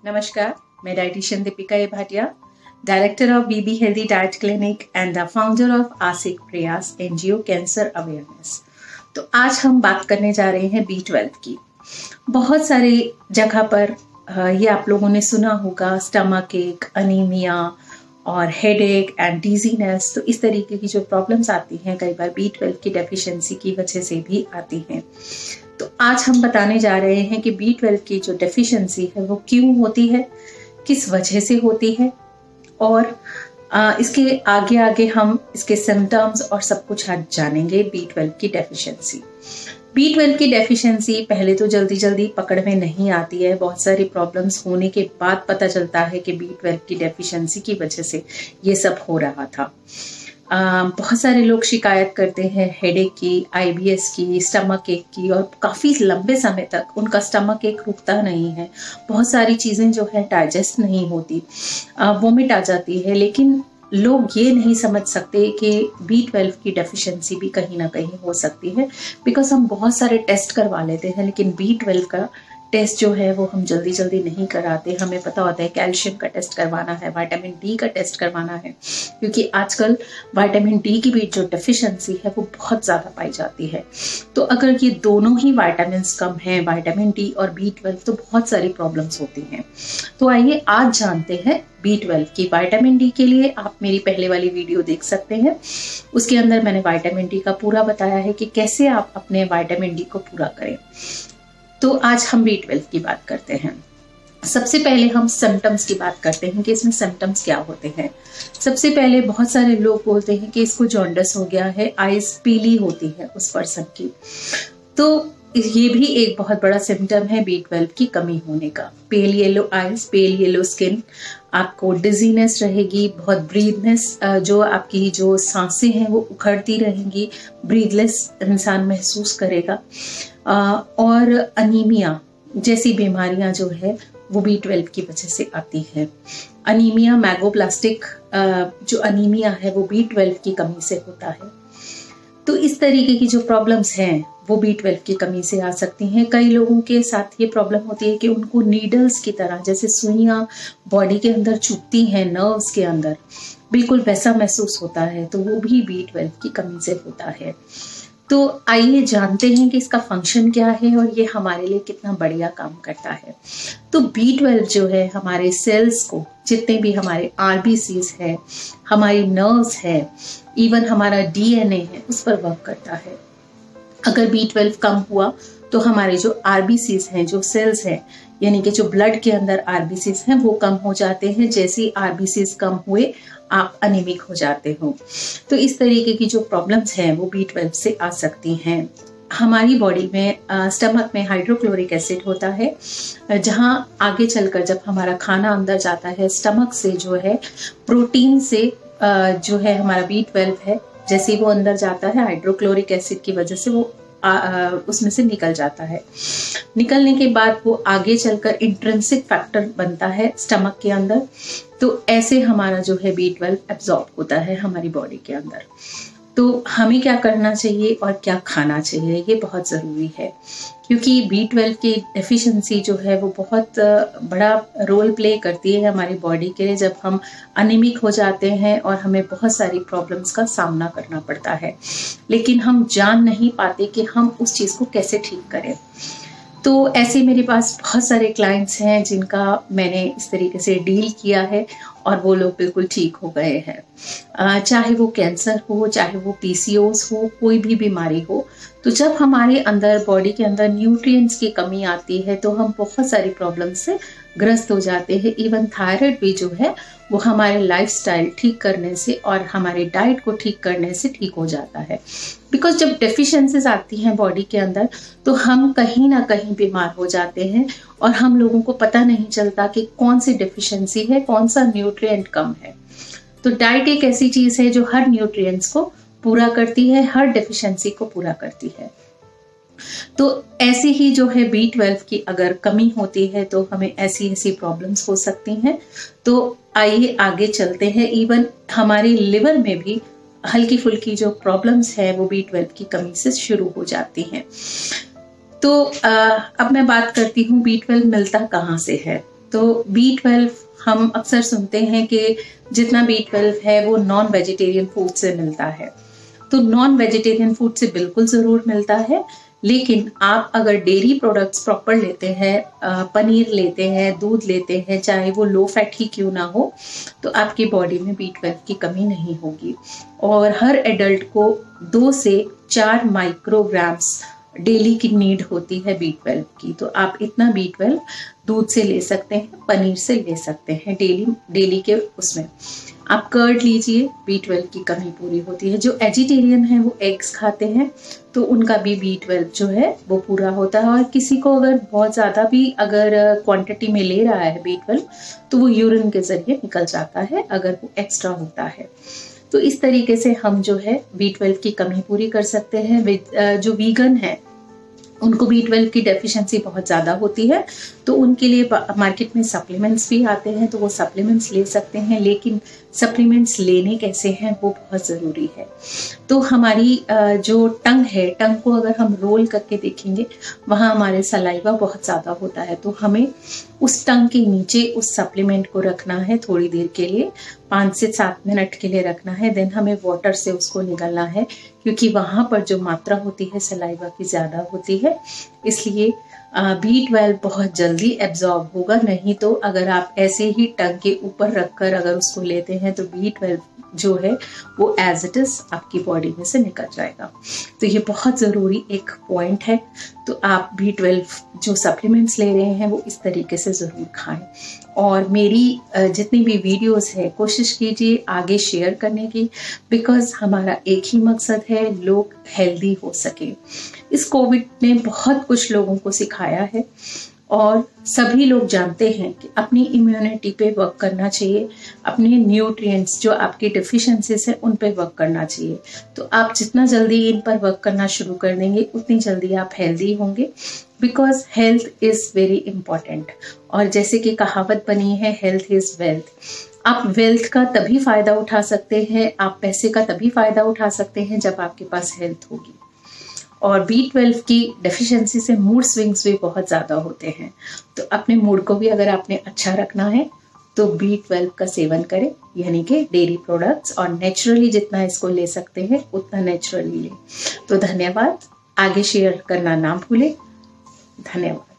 नमस्कार, मैं dietitian Deepika A Bhatia, director of BB healthy diet clinic and the founder of Aasik Prayas NGO cancer awareness. तो आज हम बात करने जा रहे हैं B12 की। बहुत सारी जगह पर ये आप लोगों ने सुना होगा, स्टमक एक, अनीमिया और हेडेक एंड डिजीनेस। तो इस तरीके की जो प्रॉब्लम्स आती हैं कई बार B12 की डेफिशिएंसी की वजह से भी आती हैं। तो आज हम बताने जा रहे हैं कि B12 की जो डेफिशिएंसी है वो क्यों होती है, किस वजह से होती है, और इसके आगे आगे हम इसके सिम्टम्स और सब कुछ आज जानेंगे। B12 की डेफिशिएंसी पहले तो जल्दी जल्दी पकड़ में नहीं आती है। बहुत सारी प्रॉब्लम्स होने के बाद पता चलता है कि B12 की डेफिशिएंसी की वजह से ये सब हो रहा था। बहुत सारे लोग शिकायत करते हैं हेडेक की, IBS की, स्टमक एक की, और काफ़ी लंबे समय तक उनका स्टमक एक रुकता नहीं है। बहुत सारी चीज़ें जो है डाइजेस्ट नहीं होती, वोमिट आ जाती है। लेकिन लोग ये नहीं समझ सकते कि B12 की डेफिशिएंसी भी कहीं ना कहीं हो सकती है, बिकॉज हम बहुत सारे टेस्ट करवा लेते हैं, लेकिन B12 का टेस्ट जो है वो हम जल्दी जल्दी नहीं कराते। हमें पता होता है कैल्शियम का टेस्ट करवाना है, विटामिन डी का टेस्ट करवाना है, क्योंकि आजकल विटामिन डी की भी जो डेफिशिएंसी है वो बहुत ज़्यादा पाई जाती है। तो अगर ये दोनों ही विटामिन कम हैं, विटामिन डी और B12, तो बहुत सारी प्रॉब्लम्स होती हैं। तो आइए आज जानते हैं B12 की। विटामिन डी के लिए आप मेरी पहले वाली वीडियो देख सकते हैं, उसके अंदर मैंने विटामिन डी का पूरा बताया है कि कैसे आप अपने विटामिन डी को पूरा करें। तो आज हम B12 की बात करते हैं। सबसे पहले हम सिम्टम्स की बात करते हैं कि इसमें सिम्टम्स क्या होते हैं। सबसे पहले बहुत सारे लोग बोलते हैं कि इसको जॉन्डिस हो गया है, आइज पीली होती है उस पर्सन की। तो ये भी एक बहुत बड़ा सिम्टम है B12 की कमी होने का। Pale yellow eyes, pale yellow skin, आपको डिजीनेस रहेगी, बहुत ब्रीथनेस, जो आपकी जो सांसें हैं वो उखड़ती रहेंगी, ब्रीथलेस इंसान महसूस करेगा। और अनीमिया जैसी बीमारियां जो है वो B12 की वजह से आती है। अनीमिया, मैगोप्लास्टिक जो अनीमिया है वो B12 की कमी से होता है। तो इस तरीके की जो प्रॉब्लम्स हैं वो B12 की कमी से आ सकती हैं। कई लोगों के साथ ये प्रॉब्लम होती है कि उनको नीडल्स की तरह, जैसे सुइयां बॉडी के अंदर चुभती हैं नर्व्स के अंदर, बिल्कुल वैसा महसूस होता है। तो वो भी B12 की कमी से होता है। तो आइए जानते हैं कि इसका फंक्शन क्या है और ये हमारे लिए कितना बढ़िया काम करता है। तो B12 जो है हमारे सेल्स को, जितने भी हमारे RBCs है, हमारी नर्व्स है, इवन हमारा DNA है, उस पर वर्क करता है। अगर B12 कम हुआ तो हमारे जो RBCs हैं, जो सेल्स हैं, यानी कि जो ब्लड के अंदर RBCs हैं, वो कम हो जाते हैं। जैसे ही RBCs कम हुए आप अनीमिक हो जाते हो। तो इस तरीके की जो प्रॉब्लम्स हैं वो B12 से आ सकती हैं। हमारी बॉडी में स्टमक में हाइड्रोक्लोरिक एसिड होता है, जहां आगे चलकर जब हमारा खाना अंदर जाता है, स्टमक से जो है प्रोटीन से जो है हमारा B12 है, जैसे वो अंदर जाता है हाइड्रोक्लोरिक एसिड की वजह से वो उसमें से निकल जाता है। निकलने के बाद वो आगे चलकर इंट्रिंसिक फैक्टर बनता है स्टमक के अंदर। तो ऐसे हमारा जो है B12 एब्जॉर्ब होता है हमारी बॉडी के अंदर। तो हमें क्या करना चाहिए और क्या खाना चाहिए, ये बहुत ज़रूरी है, क्योंकि B12 की डेफिशिएंसी जो है वो बहुत बड़ा रोल प्ले करती है हमारी बॉडी के लिए। जब हम अनीमिक हो जाते हैं और हमें बहुत सारी प्रॉब्लम्स का सामना करना पड़ता है, लेकिन हम जान नहीं पाते कि हम उस चीज़ को कैसे ठीक करें। तो ऐसे मेरे पास बहुत सारे क्लाइंट्स हैं जिनका मैंने इस तरीके से डील किया है और वो लोग बिल्कुल ठीक हो गए हैं। चाहे वो कैंसर हो, चाहे वो PCOS हो, कोई भी बीमारी हो। तो जब हमारे अंदर, बॉडी के अंदर न्यूट्रिएंट्स की कमी आती है तो हम बहुत सारी प्रॉब्लम से ग्रस्त हो जाते हैं। इवन थायराइड भी जो है वो हमारे लाइफस्टाइल ठीक करने से और हमारे डाइट को ठीक करने से ठीक हो जाता है। बिकॉज जब डेफिशिएंसीज आती हैं बॉडी के अंदर तो हम कहीं ना कहीं बीमार हो जाते हैं और हम लोगों को पता नहीं चलता कि कौन सी डेफिशिएंसी है, कौन सा न्यूट्रिएंट कम है। तो डाइट एक ऐसी चीज है जो हर न्यूट्रिएंट्स को पूरा करती है, हर डेफिशिएंसी को पूरा करती है। तो ऐसी ही जो है B12 की अगर कमी होती है तो हमें ऐसी ऐसी प्रॉब्लम्स हो सकती हैं। तो आइए आगे चलते हैं। इवन हमारे लिवर में भी हल्की फुल्की जो प्रॉब्लम्स है वो B12 की कमी से शुरू हो जाती हैं। तो अब मैं बात करती हूँ B12 मिलता कहाँ से है। तो B12 हम अक्सर सुनते हैं कि जितना B12 है वो नॉन वेजिटेरियन फूड से मिलता है, तो नॉन वेजिटेरियन फूड से बिल्कुल ज़रूर मिलता है। लेकिन आप अगर डेयरी प्रोडक्ट्स प्रॉपर लेते हैं, पनीर लेते हैं, दूध लेते हैं, चाहे वो लो फैट ही क्यों ना हो, तो आपकी बॉडी में B12 की कमी नहीं होगी। और हर एडल्ट को 2 से 4 माइक्रोग्राम्स डेली की नीड होती है B12 की। तो आप इतना B12 दूध से ले सकते हैं, पनीर से ले सकते हैं, डेली के उसमें आप कर्ड लीजिए, B12 की कमी पूरी होती है। जो वेजिटेरियन है वो एग्स खाते हैं, तो उनका भी B12 जो है वो पूरा होता है। और किसी को अगर बहुत ज़्यादा भी अगर क्वांटिटी में ले रहा है B12, तो वो यूरिन के ज़रिए निकल जाता है अगर वो एक्स्ट्रा होता है। तो इस तरीके से हम जो है B12 की कमी पूरी कर सकते हैं। जो वीगन है उनको B12 की डेफिशिएंसी बहुत ज़्यादा होती है, तो उनके लिए मार्केट में सप्लीमेंट्स भी आते हैं, तो वो सप्लीमेंट्स ले सकते हैं। लेकिन सप्लीमेंट्स लेने कैसे हैं वो बहुत ज़रूरी है। तो हमारी जो टंग है, टंग को अगर हम रोल करके देखेंगे, वहाँ हमारे सलाइवा बहुत ज़्यादा होता है, तो हमें उस टंग के नीचे उस सप्लीमेंट को रखना है थोड़ी देर के लिए, 5 से 7 मिनट के लिए रखना है। देन हमें वाटर से उसको निगलना है, क्योंकि वहाँ पर जो मात्रा होती है सलाइवा की ज़्यादा होती है, इसलिए B12 बहुत जल्दी एब्जॉर्ब होगा। नहीं तो अगर आप ऐसे ही टंग के ऊपर रखकर अगर उसको लेते हैं तो B12 जो है वो एज इट इज़ आपकी बॉडी में से निकल जाएगा। तो ये बहुत ज़रूरी एक पॉइंट है। तो आप B12 जो सप्लीमेंट्स ले रहे हैं वो इस तरीके से ज़रूर खाएं। और मेरी जितनी भी वीडियोस है कोशिश कीजिए आगे शेयर करने की, बिकॉज़ हमारा एक ही मकसद है, लोग हेल्दी हो सके। इस कोविड ने बहुत कुछ लोगों को सिखाया है और सभी लोग जानते हैं कि अपनी इम्यूनिटी पे वर्क करना चाहिए, अपने न्यूट्रिएंट्स जो आपकी डिफिशिएंसीज है उन पे वर्क करना चाहिए। तो आप जितना जल्दी इन पर वर्क करना शुरू कर देंगे उतनी जल्दी आप हेल्दी होंगे, because health is very important. और जैसे कि कहावत बनी है, हेल्थ इज़ वेल्थ। आप वेल्थ का तभी फ़ायदा उठा सकते हैं, आप पैसे का तभी फ़ायदा उठा सकते हैं जब आपके पास हेल्थ होगी। और B12 की डेफिशिएंसी से मूड स्विंग्स भी बहुत ज़्यादा होते हैं, तो अपने मूड को भी अगर आपने अच्छा रखना है तो B12 का सेवन करें, यानी कि डेयरी प्रोडक्ट्स, और नेचुरली जितना इसको ले सकते हैं उतना नेचुरली लें। तो धन्यवाद, आगे शेयर करना ना भूलें। धन्यवाद।